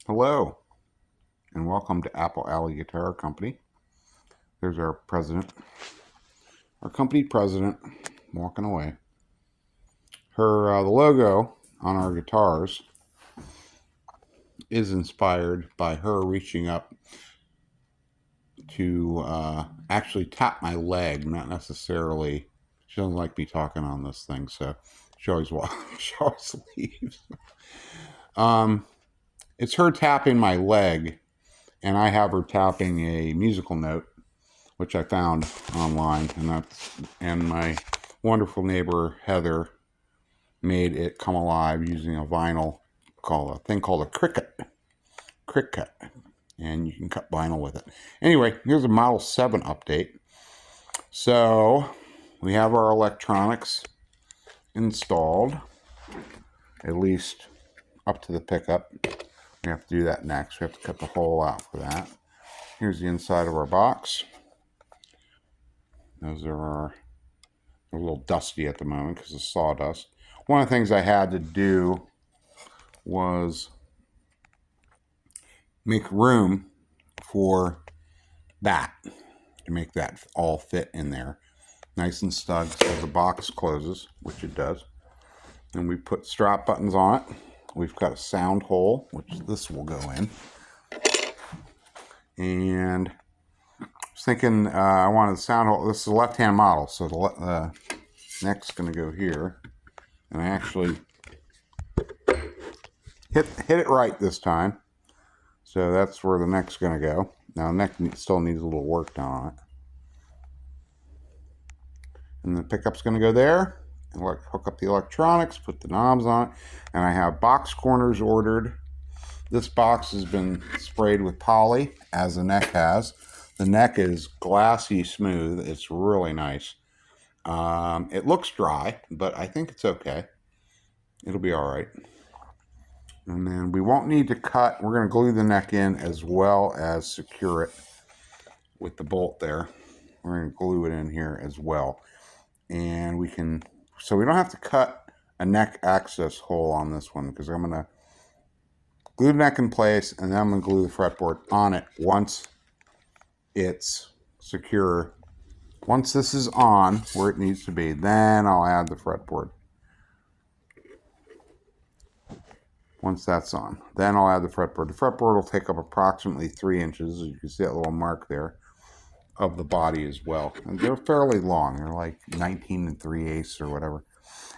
Hello, and welcome to Apple Alley Guitar Company. There's our president, our company president, walking away. The logo on our guitars is inspired by her reaching up to actually tap my leg, not necessarily. She doesn't like me talking on this thing, so she always she always leaves. It's her tapping my leg, and I have her tapping a musical note, which I found online, and my wonderful neighbor Heather made it come alive using a vinyl called a cricket, and you can cut vinyl with it. Anyway, here's a Model 7 update. So we have our electronics installed, at least up to the pickup. We have to do that next. We have to cut the hole out for that. Here's the inside of our box. Those are a little dusty at the moment because of sawdust. One of the things I had to do was make room for that, to make that all fit in there nice and snug as the box closes, which it does. And we put strap buttons on it. We've got a sound hole, which this will go in. And I was thinking I wanted the sound hole. This is a left-hand model, so the neck's going to go here. And I actually hit it right this time. So that's where the neck's going to go. Now the neck still needs a little work done on it. And the pickup's going to go there. And hook up the electronics, put the knobs on it. And I have box corners ordered. This box has been sprayed with poly, as the neck has. The neck is glassy smooth. It's really nice. It looks dry, but I think it's okay. It'll be all right. And then we won't need to cut. We're going to glue the neck in as well as secure it with the bolt there. We're going to glue it in here as well. And so we don't have to cut a neck access hole on this one, because I'm going to glue the neck in place, and then I'm going to glue the fretboard on it once it's secure. Once this is on where it needs to be, then I'll add the fretboard. Once that's on, then I'll add the fretboard. The fretboard will take up approximately 3 inches. You can see that little mark there of the body as well. And they're fairly long. They're like 19 3/8 or whatever.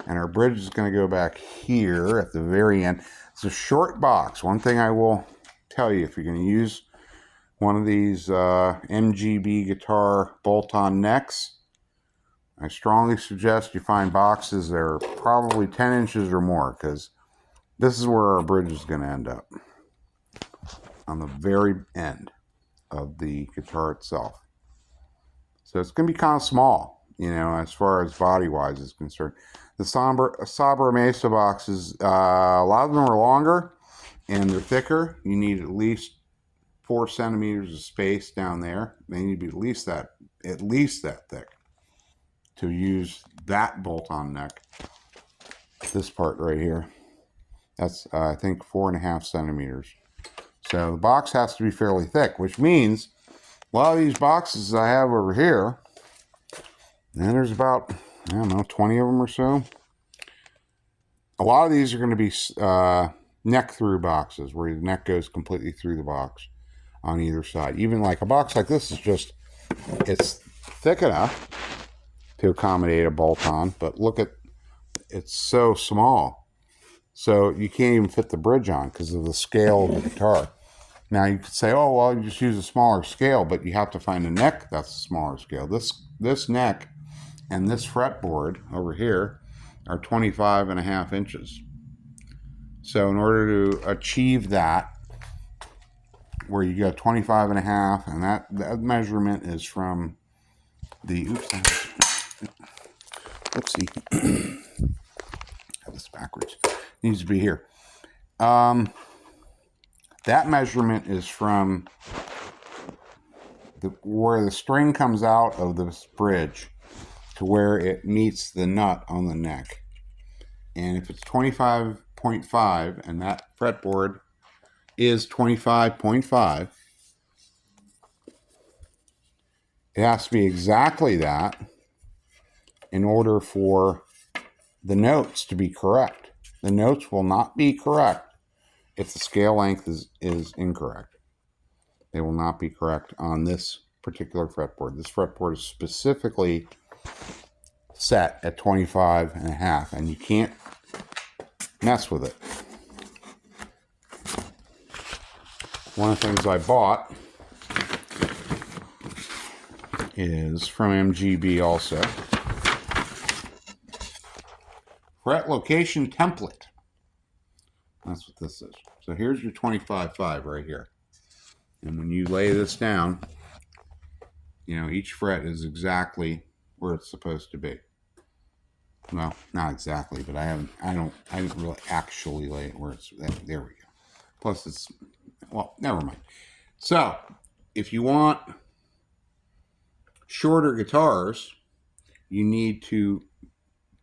And our bridge is going to go back here at the very end. It's a short box. One thing I will tell you, if you're going to use one of these MGB guitar bolt-on necks, I strongly suggest you find boxes that are probably 10 inches or more, because this is where our bridge is going to end up, on the very end of the guitar itself. So it's going to be kind of small, as far as body-wise is concerned. The Sabra Mesa boxes, a lot of them are longer and they're thicker. You need at least 4 centimeters of space down there. They need to be at least that thick to use that bolt-on neck. This part right here. That's, I think, 4.5 centimeters. So the box has to be fairly thick, which means a lot of these boxes I have over here, and there's about, 20 of them or so. A lot of these are going to be neck-through boxes, where the neck goes completely through the box on either side. Even like a box like this is it's thick enough to accommodate a bolt-on, but look at, it's so small. So you can't even fit the bridge on because of the scale of the guitar. Now you could say, oh, well, you just use a smaller scale, but you have to find a neck that's a smaller scale. This neck and this fretboard over here are 25.5 inches. So in order to achieve that, where you got 25.5, and that measurement is from the, oopsie, have this backwards. Needs to be here. That measurement is from where the string comes out of this bridge to where it meets the nut on the neck. And if it's 25.5 and that fretboard is 25.5. It has to be exactly that in order for the notes to be correct. The notes will not be correct if the scale length is incorrect. They will not be correct on this particular fretboard. This fretboard is specifically set at 25.5, and you can't mess with it. One of the things I bought is from MGB also. Fret location template. That's what this is. So here's your 25.5 right here. And when you lay this down, you know, each fret is exactly where it's supposed to be. Well, not exactly, but I didn't really actually lay it where it's, there we go. Plus it's, well, never mind. So if you want shorter guitars, you need to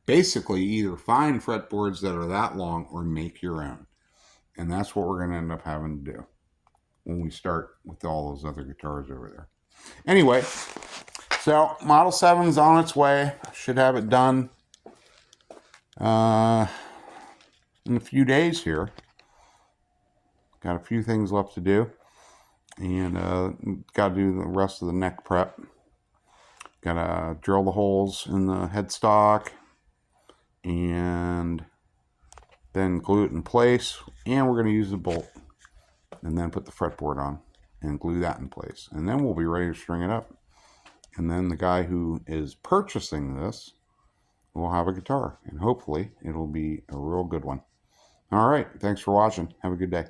basically either find fretboards that are that long or make your own. And that's what we're going to end up having to do when we start with all those other guitars over there. Anyway, so Model 7's on its way. Should have it done in a few days here. Got a few things left to do. And got to do the rest of the neck prep. Got to drill the holes in the headstock and then glue it in place. And we're going to use the bolt and then put the fretboard on and glue that in place. And then we'll be ready to string it up. And then the guy who is purchasing this will have a guitar. And hopefully it'll be a real good one. All right. Thanks for watching. Have a good day.